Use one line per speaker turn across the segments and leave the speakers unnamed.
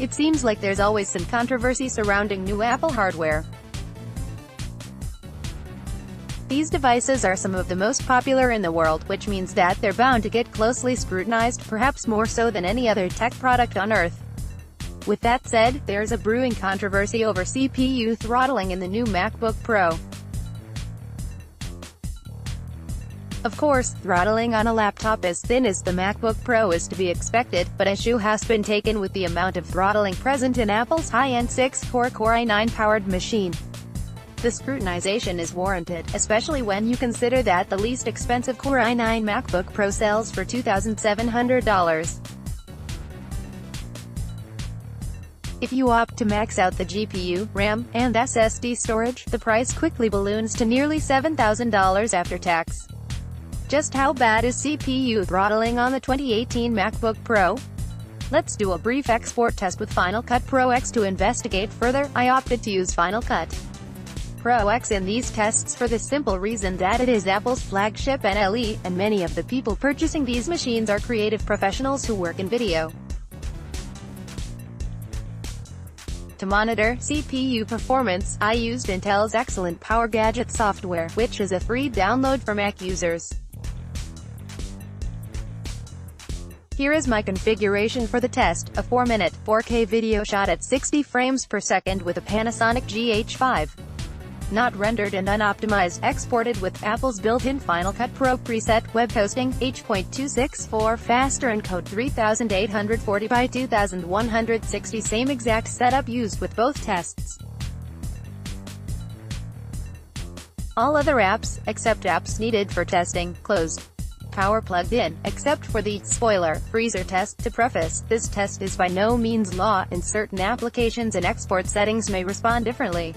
It seems like there's always some controversy surrounding new Apple hardware. These devices are some of the most popular in the world, which means that they're bound to get closely scrutinized, perhaps more so than any other tech product on Earth. With that said, there's a brewing controversy over CPU throttling in the new MacBook Pro. Of course, throttling on a laptop as thin as the MacBook Pro is to be expected, but issue has been taken with the amount of throttling present in Apple's high-end 6-core Core i9-powered machine. The scrutinization is warranted, especially when you consider that the least expensive Core i9 MacBook Pro sells for $2,700. If you opt to max out the GPU, RAM, and SSD storage, the price quickly balloons to nearly $7,000 after tax. Just how bad is CPU throttling on the 2018 MacBook Pro? Let's do a brief export test with Final Cut Pro X to investigate further. I opted to use Final Cut Pro X in these tests for the simple reason that it is Apple's flagship NLE, and many of the people purchasing these machines are creative professionals who work in video. To monitor CPU performance, I used Intel's excellent Power Gadget software, which is a free download for Mac users. Here is my configuration for the test: a 4-minute, 4K video shot at 60 frames per second with a Panasonic GH5. Not rendered and unoptimized, exported with Apple's built-in Final Cut Pro preset, web hosting, H.264, faster encode 3840 by 2160, same exact setup used with both tests. All other apps, except apps needed for testing, closed. Power plugged in, except for the spoiler freezer test. To preface, this test is by no means law, and certain applications and export settings may respond differently.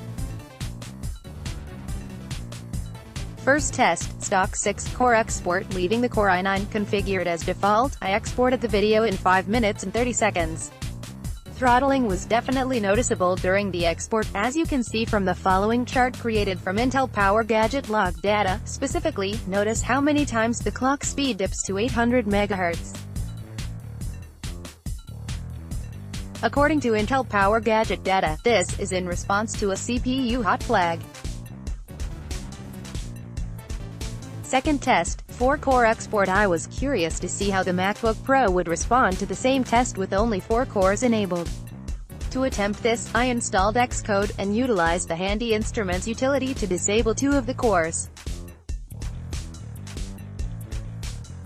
First test, stock 6-core export, leaving the Core i9 configured as default. I exported the video in 5 minutes and 30 seconds. Throttling was definitely noticeable during the export, as you can see from the following chart created from Intel Power Gadget log data. Specifically, notice how many times the clock speed dips to 800 MHz. According to Intel Power Gadget data, this is in response to a CPU hot flag. Second test, 4-core export. I was curious to see how the MacBook Pro would respond to the same test with only 4 cores enabled. To attempt this, I installed Xcode, and utilized the Handy Instruments utility to disable 2 of the cores.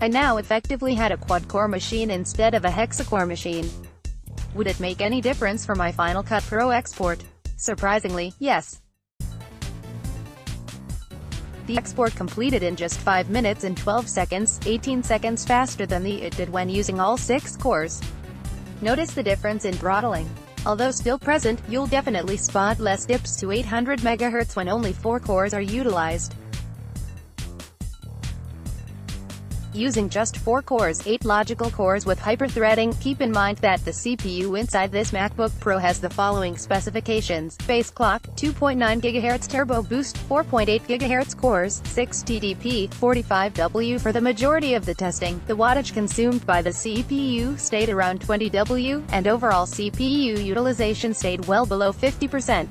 I now effectively had a quad-core machine instead of a hexa-core machine. Would it make any difference for my Final Cut Pro export? Surprisingly, yes. The export completed in just 5 minutes and 12 seconds, 18 seconds faster than it did when using all 6 cores. Notice the difference in throttling. Although still present, you'll definitely spot less dips to 800 MHz when only 4 cores are utilized. Using just 4 cores, 8 logical cores with hyper-threading. Keep in mind that the CPU inside this MacBook Pro has the following specifications: base clock, 2.9 GHz turbo boost, 4.8 GHz cores, 6 TDP, 45W. For the majority of the testing, the wattage consumed by the CPU stayed around 20W, and overall CPU utilization stayed well below 50%.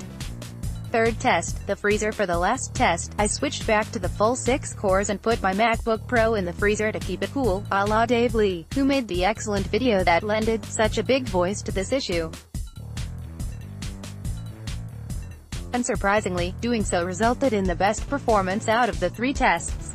Third test, the freezer. For the last test, I switched back to the full 6 cores and put my MacBook Pro in the freezer to keep it cool, a la Dave Lee, who made the excellent video that lended such a big voice to this issue. Unsurprisingly, doing so resulted in the best performance out of the 3 tests.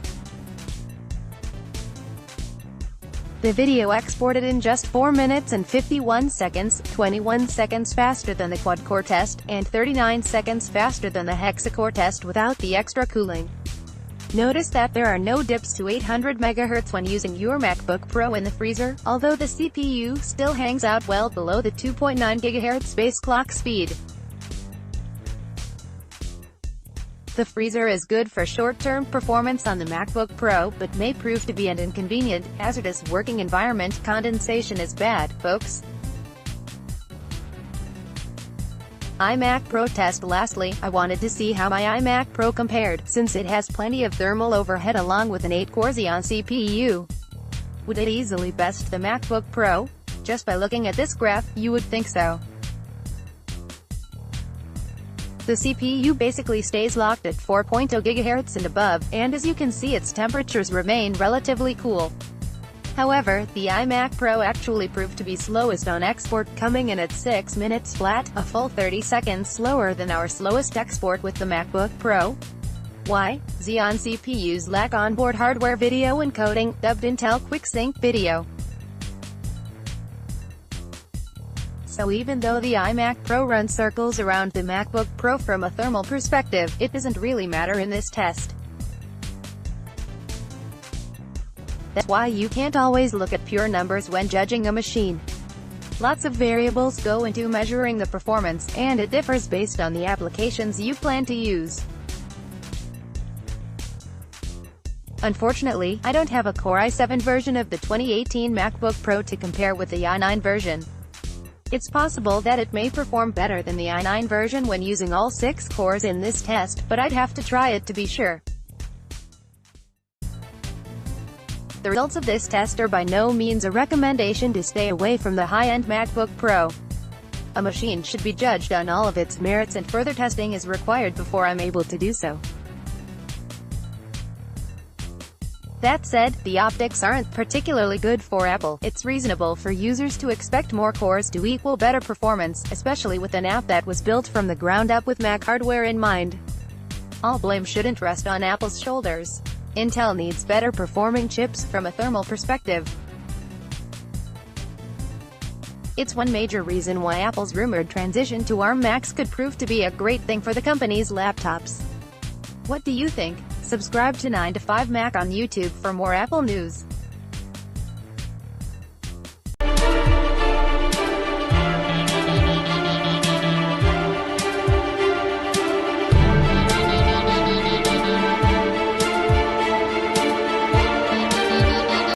The video exported in just 4 minutes and 51 seconds, 21 seconds faster than the quad-core test, and 39 seconds faster than the hexa-core test without the extra cooling. Notice that there are no dips to 800 MHz when using your MacBook Pro in the freezer, although the CPU still hangs out well below the 2.9 GHz base clock speed. The freezer is good for short-term performance on the MacBook Pro, but may prove to be an inconvenient, hazardous working environment. Condensation is bad, folks. iMac Pro test. Lastly, I wanted to see how my iMac Pro compared, since it has plenty of thermal overhead along with an 8-core Xeon CPU. Would it easily best the MacBook Pro? Just by looking at this graph, you would think so. The CPU basically stays locked at 4.0 GHz and above, and as you can see its temperatures remain relatively cool. However, the iMac Pro actually proved to be slowest on export, coming in at 6 minutes flat, a full 30 seconds slower than our slowest export with the MacBook Pro. Why? Xeon CPUs lack onboard hardware video encoding, dubbed Intel QuickSync Video. So even though the iMac Pro runs circles around the MacBook Pro from a thermal perspective, it doesn't really matter in this test. That's why you can't always look at pure numbers when judging a machine. Lots of variables go into measuring the performance, and it differs based on the applications you plan to use. Unfortunately, I don't have a Core i7 version of the 2018 MacBook Pro to compare with the i9 version. It's possible that it may perform better than the i9 version when using all 6 cores in this test, but I'd have to try it to be sure. The results of this test are by no means a recommendation to stay away from the high-end MacBook Pro. A machine should be judged on all of its merits, and further testing is required before I'm able to do so. That said, the optics aren't particularly good for Apple. It's reasonable for users to expect more cores to equal better performance, especially with an app that was built from the ground up with Mac hardware in mind. All blame shouldn't rest on Apple's shoulders. Intel needs better performing chips from a thermal perspective. It's one major reason why Apple's rumored transition to ARM Macs could prove to be a great thing for the company's laptops. What do you think? Subscribe to 9 to 5 Mac on YouTube for more Apple news.